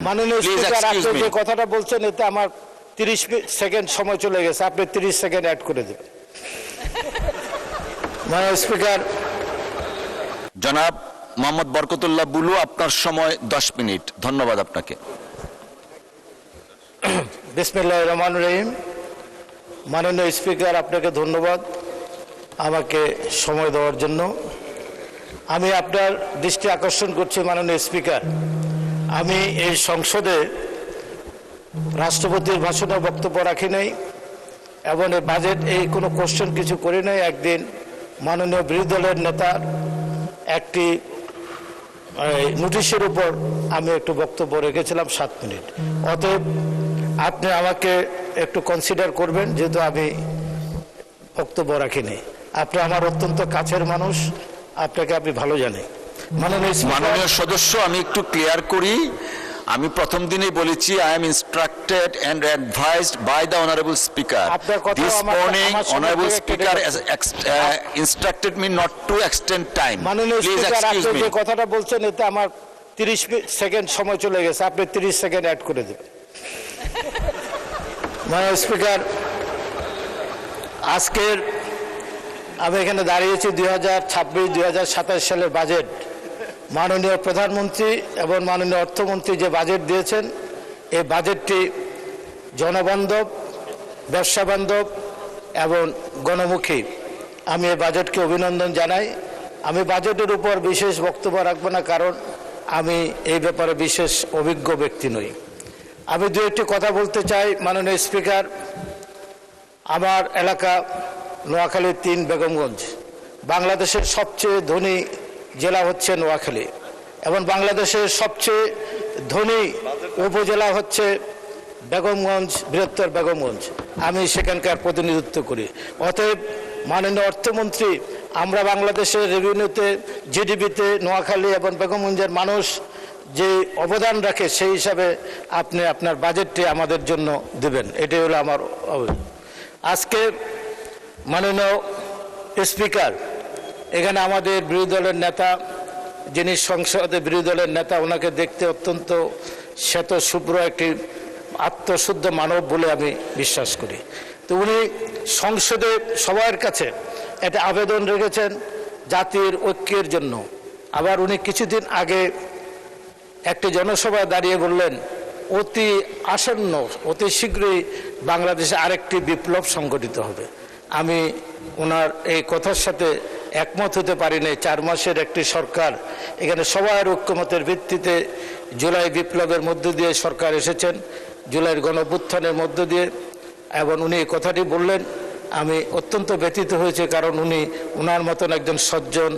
মাননীয় Please speaker, excuse আপনি me. যে কথাটা বলছেন এতে আমার 30 সেকেন্ড সময় চলে গেছে, আপনি 30 সেকেন্ড অ্যাড করে দেবেন। মাননীয় স্পিকার, জনাব মোহাম্মদ বরকতুল্লাহ বুলু, আপনার সময় 10 মিনিট। ধন্যবাদ আপনাকে। বিসমিল্লাহির রহমানির রহিম। মাননীয় স্পিকার, আপনাকে ধন্যবাদ আমাকে সময় দেওয়ার জন্য। আমি আপনার দৃষ্টি আকর্ষণ করছি মাননীয় স্পিকার, আমি এই সংসদে রাষ্ট্রপতির ভাষণে বক্তব্য রাখি নাই এবং এই বাজেট এই কোনো কোশ্চেন কিছু করি নাই। একদিন মাননীয় বিরোধী দলের নেতার একটি নোটিশের উপর আমি একটু বক্তব্য রেখেছিলাম 7 মিনিট। অতএব আপনি আমাকে একটু কনসিডার করবেন, যেহেতু আমি বক্তব্য রাখিনি। আপনি আমার অত্যন্ত কাছের মানুষ, আপনাকে আমি ভালো জানি। মাননীয় সদস্য, আমি একটু ক্লিয়ার করি। আমি প্রথম দিনেই বলেছি, I am instructed and advised by the honourable speaker. This morning honourable speaker instructed me not to extend time. মাননীয় প্লিজ স্পিকার, এক্সকিউজ আপনি মি। যে কথাটা বলছেন এতে আমার 30 সেকেন্ড সময় চলে গেছে, আপনি 30 সেকেন্ড অ্যাড করে দেবেন। মাননীয় স্পিকার, আজকের আমি এখানে দাঁড়িয়েছি 2026-2027 সালের বাজেট। মাননীয় প্রধানমন্ত্রী এবং মাননীয় অর্থমন্ত্রী যে বাজেট দিয়েছেন, এই বাজেটটি জনবান্ধব, ব্যবসা বান্ধব এবং গণমুখী। আমি এই বাজেটকে অভিনন্দন জানাই। আমি বাজেটের উপর বিশেষ বক্তব্য রাখবো না, কারণ আমি এই ব্যাপারে বিশেষ অভিজ্ঞ ব্যক্তি নই। আমি দু একটি কথা বলতে চাই। মাননীয় স্পিকার, আমার এলাকা নোয়াখালী 3 বেগমগঞ্জ। বাংলাদেশের সবচেয়ে ধনী জেলা হচ্ছে নোয়াখালী এবং বাংলাদেশের সবচেয়ে ধনী উপজেলা হচ্ছে বেগমগঞ্জ, বৃহত্তর বেগমগঞ্জ। আমি সেখানকার প্রতিনিধিত্ব করি। অতএব মাননীয় অর্থমন্ত্রী, আমরা বাংলাদেশের রেভিনিউতে, জিডিপিতে নোয়াখালী এবং বেগমগঞ্জের মানুষ যে অবদান রাখে, সেই হিসাবে আপনি আপনার বাজেটটি আমাদের জন্য দেবেন, এটাই হলো আমার আজকে। মাননীয় স্পিকার, এখানে আমাদের বিরোধী দলের নেতা, যিনি সংসদে বিরোধী দলের নেতা, ওনাকে দেখতে অত্যন্ত শ্বেত শুভ্র একটি আত্মশুদ্ধ মানব বলে আমি বিশ্বাস করি। তো উনি সংসদে সবার কাছে একটা আবেদন রেখেছেন জাতির ঐক্যের জন্য। আবার উনি কিছুদিন আগে একটি জনসভায় দাঁড়িয়ে বললেন, অতি আসন্ন, অতি শীঘ্রই বাংলাদেশে আরেকটি বিপ্লব সংঘটিত হবে। আমি ওনার এই কথার সাথে একমত হতে পারি নাই। 4 মাসের একটি সরকার, এখানে সবার ঐক্যমতের ভিত্তিতে জুলাই বিপ্লবের মধ্য দিয়ে সরকার এসেছেন, জুলাইয়ের গণঅভ্যুত্থানের মধ্য দিয়ে। এবং উনি এই কথাটি বললেন, আমি অত্যন্ত ব্যথিত হয়েছে, কারণ উনি ওনার মতন একজন সজ্জন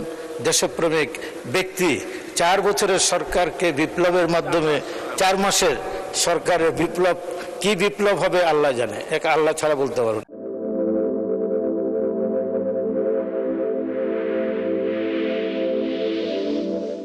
দেশপ্রেমিক ব্যক্তি 4 বছরের সরকারকে বিপ্লবের মাধ্যমে 4 মাসের সরকারের বিপ্লব, কি বিপ্লব হবে আল্লাহ জানে, এক আল্লাহ ছাড়া বলতে পারবেন।